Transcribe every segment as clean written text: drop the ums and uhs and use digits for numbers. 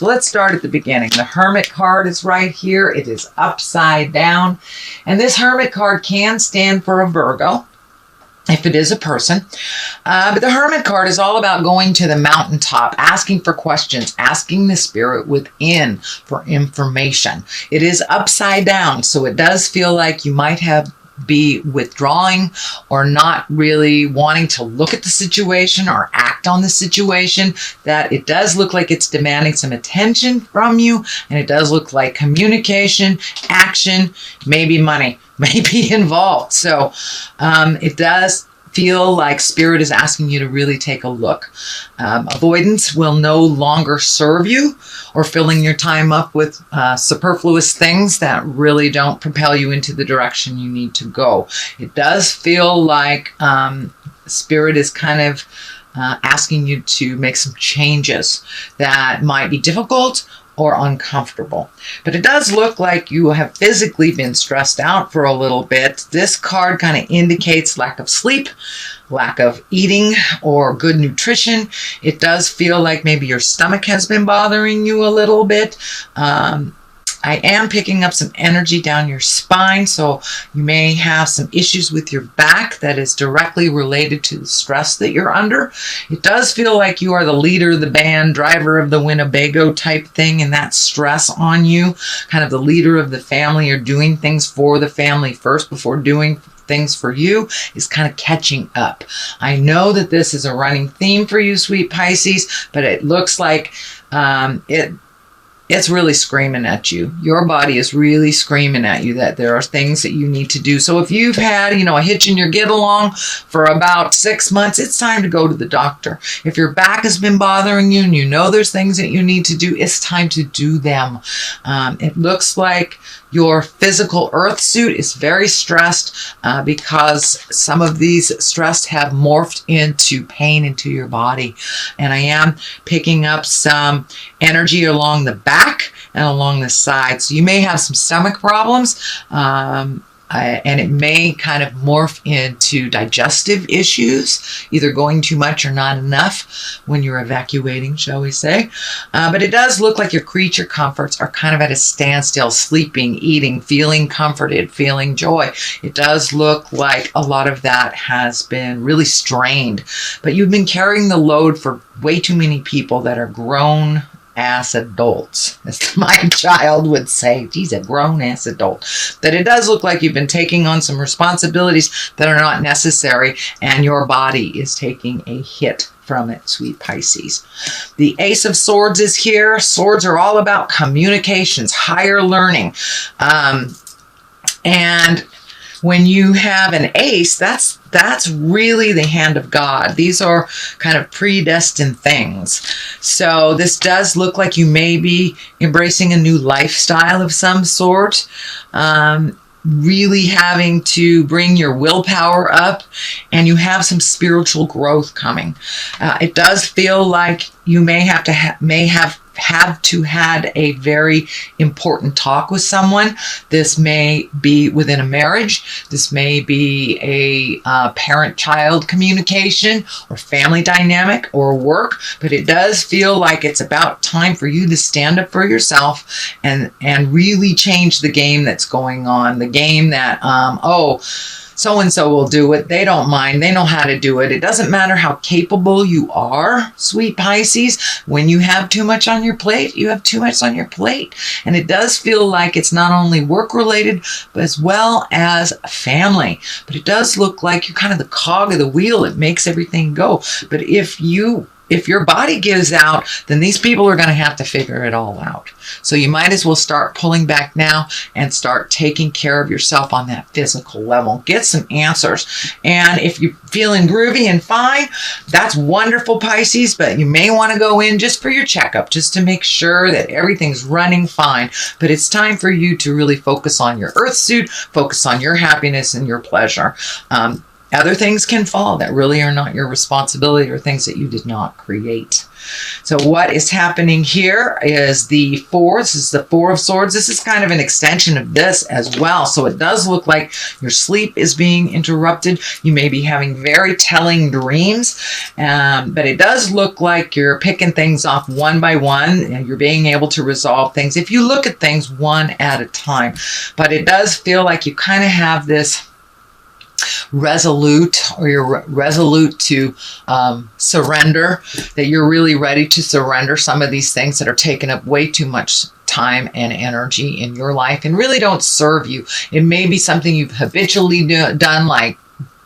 So let's start at the beginning. The Hermit card is right here. It is upside down. And this Hermit card can stand for a Virgo, if it is a person. But the Hermit card is all about going to the mountaintop, asking for questions, asking the spirit within for information. It is upside down, so it does feel like you might be withdrawing or not really wanting to look at the situation or act on the situation, that it does look like it's demanding some attention from you, and it does look like communication, action, maybe money may be involved. So it does feel like spirit is asking you to really take a look. Avoidance will no longer serve you, or filling your time up with superfluous things that really don't propel you into the direction you need to go. It does feel like spirit is kind of asking you to make some changes that might be difficult or uncomfortable. But it does look like you have physically been stressed out for a little bit. This card kind of indicates lack of sleep, lack of eating, or good nutrition. It does feel like maybe your stomach has been bothering you a little bit. I am picking up some energy down your spine, so you may have some issues with your back that is directly related to the stress that you're under. It does feel like you are the leader of the band, driver of the Winnebago type thing, and that stress on you, kind of the leader of the family, or doing things for the family first before doing things for you, is kind of catching up. I know that this is a running theme for you, sweet Pisces, but it looks like it's really screaming at you. Your body is really screaming at you that there are things that you need to do. So if you've had, a hitch in your get along for about 6 months, it's time to go to the doctor. If your back has been bothering you and you know there's things that you need to do, it's time to do them. It looks like your physical earth suit is very stressed because some of these stress have morphed into pain into your body. And I am picking up some energy along the back and along the side. So you may have some stomach problems. And it may kind of morph into digestive issues, either going too much or not enough when you're evacuating, shall we say. But it does look like your creature comforts are kind of at a standstill, sleeping, eating, feeling comforted, feeling joy. It does look like a lot of that has been really strained. But you've been carrying the load for way too many people that are grown ass adults, as my child would say. He's a grown-ass adult. That it does look like you've been taking on some responsibilities that are not necessary, and your body is taking a hit from it, sweet Pisces. The Ace of Swords is here. Swords are all about communications, higher learning. And when you have an ace, that's really the hand of God. These are kind of predestined things. So this does look like you may be embracing a new lifestyle of some sort. Really having to bring your willpower up, and you have some spiritual growth coming. It does feel like you may have had a very important talk with someone. This may be within a marriage. This may be a parent-child communication or family dynamic or work, but it does feel like it's about time for you to stand up for yourself and really change the game that's going on. The game that, so-and-so will do it. They don't mind. They know how to do it. It doesn't matter how capable you are, sweet Pisces. When you have too much on your plate, you have too much on your plate. And it does feel like it's not only work-related, but as well as family. But it does look like you're kind of the cog of the wheel. It makes everything go. But if your body gives out, then these people are going to have to figure it all out. So you might as well start pulling back now and start taking care of yourself on that physical level. Get some answers. And if you're feeling groovy and fine, that's wonderful, Pisces, but you may want to go in just for your checkup, just to make sure that everything's running fine. But it's time for you to really focus on your earth suit, focus on your happiness and your pleasure. Other things can fall that really are not your responsibility or things that you did not create. So what is happening here is the Four. This is the Four of Swords. This is kind of an extension of this as well. So it does look like your sleep is being interrupted. You may be having very telling dreams, but it does look like you're picking things off one by one, and you're being able to resolve things if you look at things one at a time. But it does feel like you kind of have this resolute, or you're resolute to surrender, that you're really ready to surrender some of these things that are taking up way too much time and energy in your life and really don't serve you. It may be something you've habitually done, like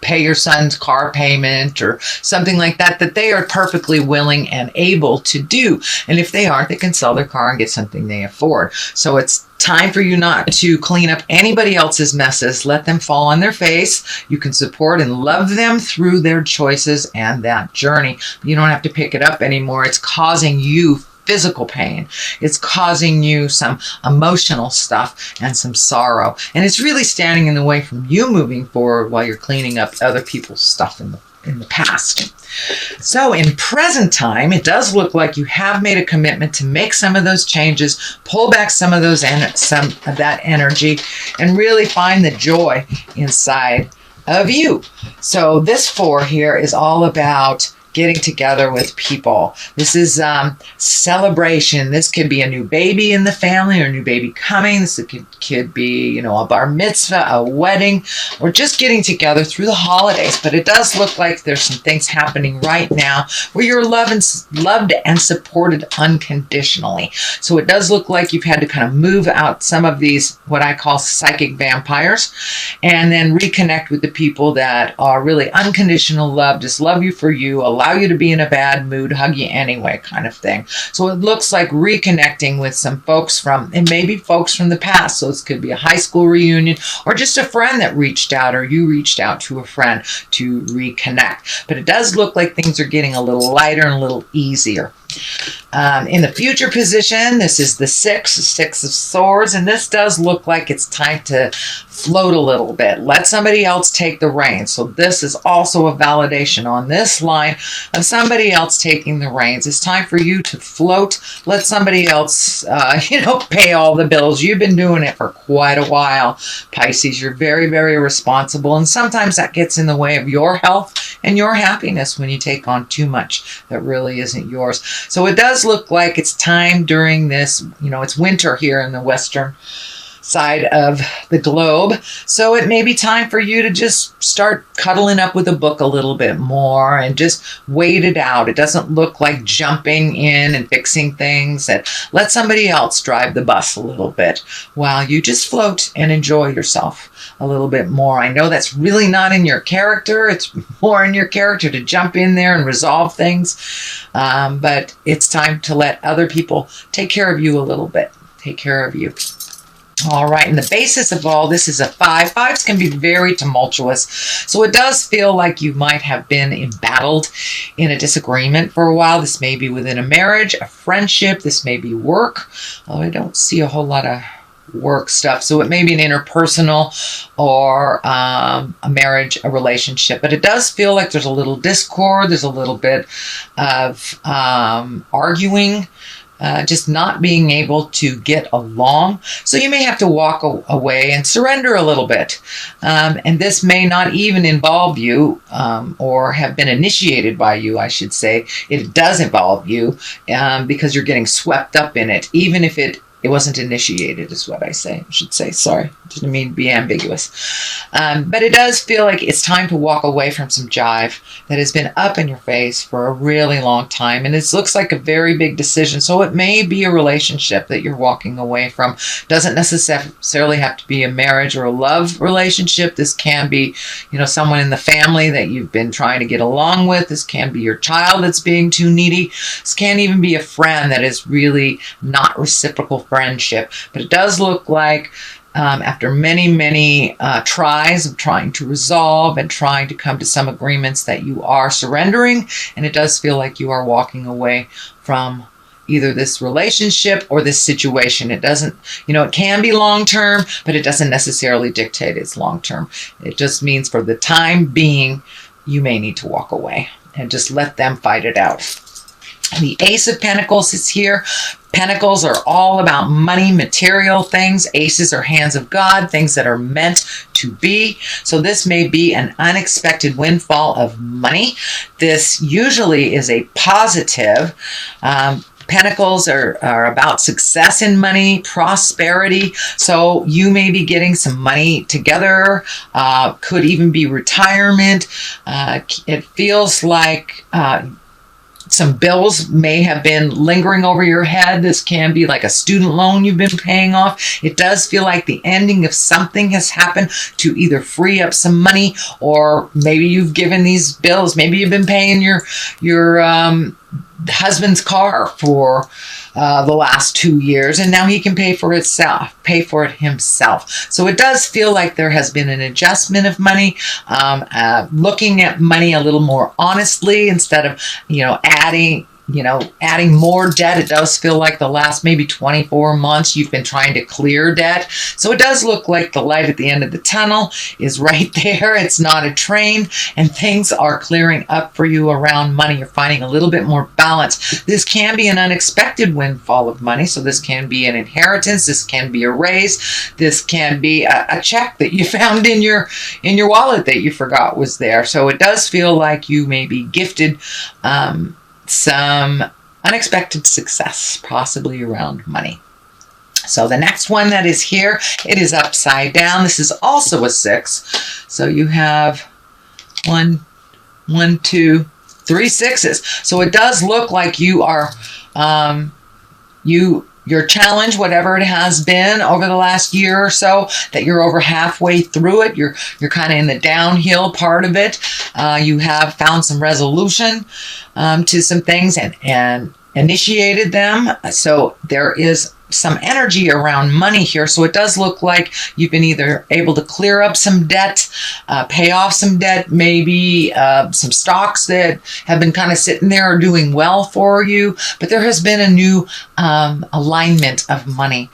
pay your son's car payment or something like that, that they are perfectly willing and able to do. And if they aren't, they can sell their car and get something they afford. So it's time for you not to clean up anybody else's messes. Let them fall on their face. You can support and love them through their choices and that journey. You don't have to pick it up anymore. It's causing you physical pain. It's causing you some emotional stuff and some sorrow. And it's really standing in the way from you moving forward while you're cleaning up other people's stuff in the past. So in present time, it does look like you have made a commitment to make some of those changes, pull back some of that energy, and really find the joy inside of you. So this Four here is all about getting together with people. This is celebration. This could be a new baby in the family or a new baby coming. This could be, a bar mitzvah, a wedding, or just getting together through the holidays. But it does look like there's some things happening right now where you're loved and supported unconditionally. So it does look like you've had to kind of move out some of these, what I call psychic vampires, and then reconnect with the people that are really unconditional love, just love you for you, allow you to be in a bad mood, hug you anyway kind of thing. So it looks like reconnecting with some folks and maybe folks from the past. So this could be a high school reunion or just a friend that reached out, or you reached out to a friend to reconnect. But it does look like things are getting a little lighter and a little easier. In the future position, this is the Six of Swords, and this does look like it's time to float a little bit. Let somebody else take the reins. So this is also a validation on this line of somebody else taking the reins. It's time for you to float. Let somebody else, pay all the bills. You've been doing it for quite a while, Pisces. You're very, very responsible, and sometimes that gets in the way of your health and your happiness when you take on too much that really isn't yours. So it does look like it's time during this, it's winter here in the western side of the globe. So it may be time for you to just start cuddling up with a book a little bit more and just wait it out. It doesn't look like jumping in and fixing things. Let somebody else drive the bus a little bit while you just float and enjoy yourself a little bit more. I know that's really not in your character. It's more in your character to jump in there and resolve things. But it's time to let other people take care of you a little bit. Take care of you. All right, and the basis of all this is a 5. 5s can be very tumultuous. So it does feel like you might have been embattled in a disagreement for a while. This may be within a marriage, a friendship. This may be work. Oh, I don't see a whole lot of work stuff. So it may be an interpersonal or a marriage, a relationship. But it does feel like there's a little discord. There's a little bit of arguing. Just not being able to get along. So you may have to walk away and surrender a little bit. And this may not even involve you or have been initiated by you, I should say. It does involve you because you're getting swept up in it, even if it wasn't initiated, is what I should say. Sorry, didn't mean to be ambiguous. But it does feel like it's time to walk away from some jive that has been up in your face for a really long time. And it looks like a very big decision. So it may be a relationship that you're walking away from. Doesn't necessarily have to be a marriage or a love relationship. This can be, someone in the family that you've been trying to get along with. This can be your child that's being too needy. This can even be a friend that is really not reciprocal friendship. But it does look like after many, many tries of trying to resolve and trying to come to some agreements that you are surrendering, and it does feel like you are walking away from either this relationship or this situation. It doesn't, it can be long-term, but it doesn't necessarily dictate it's long-term. It just means for the time being, you may need to walk away and just let them fight it out. The Ace of Pentacles is here. Pentacles are all about money, material things. Aces are hands of God, things that are meant to be. So this may be an unexpected windfall of money. This usually is a positive. Pentacles are about success in money, prosperity. So you may be getting some money together. Could even be retirement. It feels like some bills may have been lingering over your head. This can be like a student loan you've been paying off. It does feel like the ending of something has happened to either free up some money, or maybe you've given these bills. Maybe you've been paying your husband's car for the last 2 years, and now he can pay for it himself. So it does feel like there has been an adjustment of money, looking at money a little more honestly instead of adding more debt. It does feel like the last maybe 24 months you've been trying to clear debt. So it does look like the light at the end of the tunnel is right there. It's not a train, and things are clearing up for you around money. You're finding a little bit more balance. This can be an unexpected windfall of money. So this can be an inheritance. This can be a raise. This can be a check that you found in your wallet that you forgot was there. So it does feel like you may be gifted some unexpected success, possibly around money. So the next one that is here, it is upside down. This is also a 6. So you have 1, 2, 3 6s. So it does look like you are, your challenge, whatever it has been over the last year or so, that you're over halfway through it. You're kind of in the downhill part of it. You have found some resolution to some things and initiated them. So there is some energy around money here. So it does look like you've been either able to clear up some debt, pay off some debt, maybe some stocks that have been kind of sitting there or doing well for you. But there has been a new alignment of money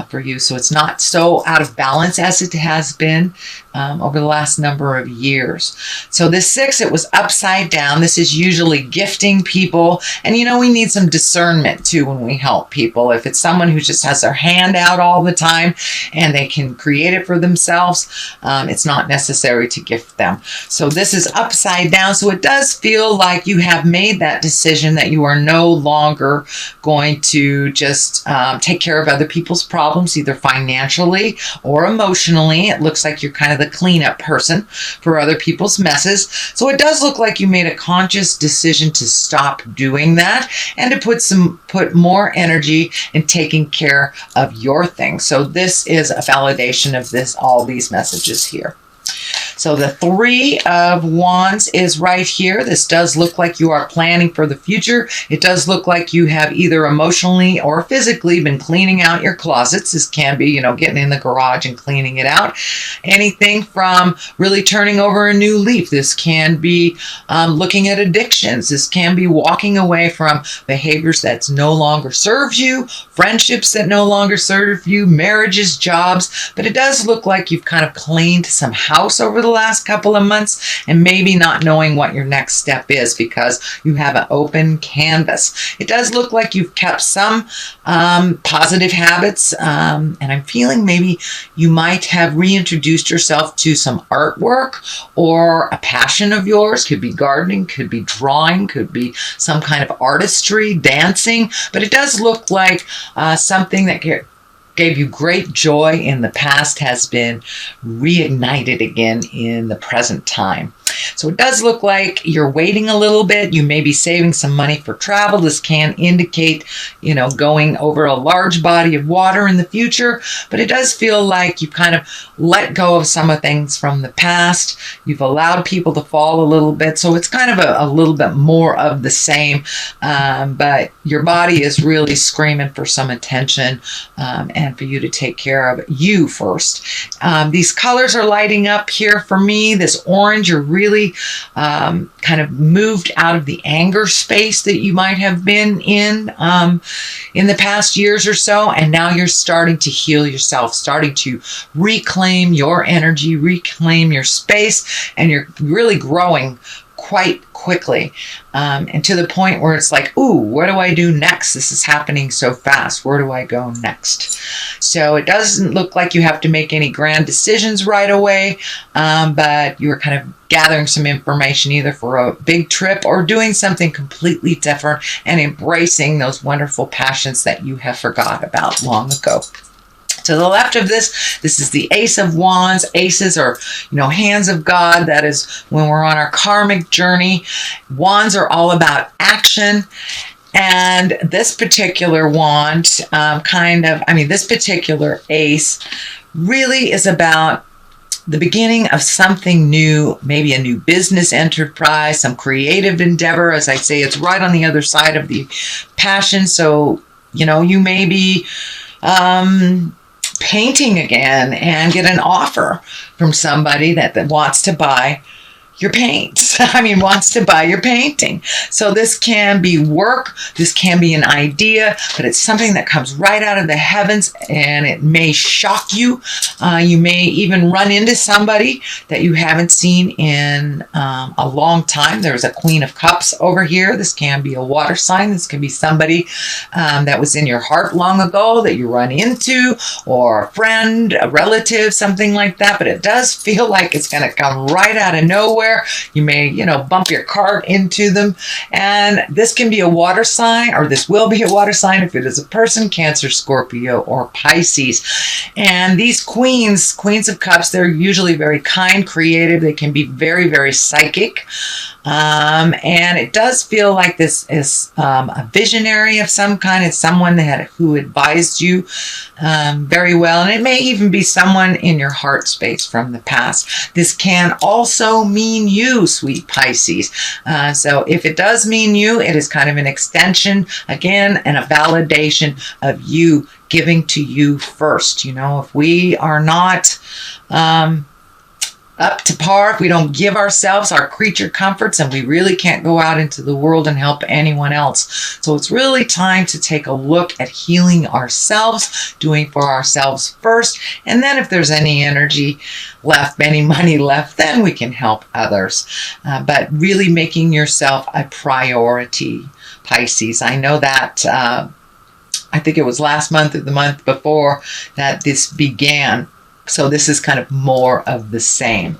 for you. So it's not so out of balance as it has been over the last number of years. So this 6, it was upside down. This is usually gifting people. And we need some discernment too when we help people. If it's someone who just has their hand out all the time and they can create it for themselves, it's not necessary to gift them. So this is upside down. So it does feel like you have made that decision that you are no longer going to just take care of other people's problems, either financially or emotionally. It looks like you're kind of the cleanup person for other people's messes. So it does look like you made a conscious decision to stop doing that and to put more energy in taking care of your things. So this is a validation of all these messages here. So the 3 of Wands is right here. This does look like you are planning for the future. It does look like you have either emotionally or physically been cleaning out your closets. This can be, getting in the garage and cleaning it out. Anything from really turning over a new leaf. This can be looking at addictions. This can be walking away from behaviors that no longer serve you, friendships that no longer serve you, marriages, jobs. But it does look like you've kind of cleaned some house over the last couple of months and maybe not knowing what your next step is because you have an open canvas. It does look like you've kept some positive habits, and I'm feeling maybe you might have reintroduced yourself to some artwork or a passion of yours. Could be gardening, could be drawing, could be some kind of artistry, dancing, but it does look like something that gave you great joy in the past has been reignited again in the present time. So it does look like you're waiting a little bit. You may be saving some money for travel. This can indicate, going over a large body of water in the future, but it does feel like you kind of let go of some of things from the past. You've allowed people to fall a little bit. So it's kind of a little bit more of the same, but your body is really screaming for some attention and for you to take care of you first. These colors are lighting up here for me. This orange, you're really really kind of moved out of the anger space that you might have been in the past years or so, and now you're starting to heal yourself, starting to reclaim your energy, reclaim your space, and you're really growing quite quickly, and to the point where it's like, ooh, what do I do next? This is happening so fast. Where do I go next? So it doesn't look like you have to make any grand decisions right away, but you're kind of gathering some information either for a big trip or doing something completely different and embracing those wonderful passions that you have forgot about long ago. To the left of this is the Ace of Wands. Aces are, hands of God. That is when we're on our karmic journey. Wands are all about action. And this particular wand, this particular ace really is about the beginning of something new, maybe a new business enterprise, some creative endeavor. As I say, it's right on the other side of the passion. So, you may be painting again and get an offer from somebody that wants to buy your paints. Wants to buy your painting. So this can be work, this can be an idea, but it's something that comes right out of the heavens, and it may shock you. You may even run into somebody that you haven't seen in a long time. There's a Queen of Cups over here. This can be a water sign. This can be somebody that was in your heart long ago that you run into, or a friend, a relative, something like that. But it does feel like it's going to come right out of nowhere. You may, bump your cart into them. And this can be a water sign, or this will be a water sign if it is a person, Cancer, Scorpio, or Pisces. And these queens of cups, they're usually very kind, creative. They can be very, very psychic. And it does feel like this is a visionary of some kind. It's someone who advised you very well. And it may even be someone in your heart space from the past. This can also mean you, sweet Pisces. So if it does mean you, it is kind of an extension, again, and a validation of you giving to you first. If we are not up to par, if we don't give ourselves our creature comforts, and we really can't go out into the world and help anyone else. So it's really time to take a look at healing ourselves, doing for ourselves first, and then if there's any energy left, any money left, then we can help others. But really making yourself a priority, Pisces. I know that I think it was last month or the month before that this began. So this is kind of more of the same.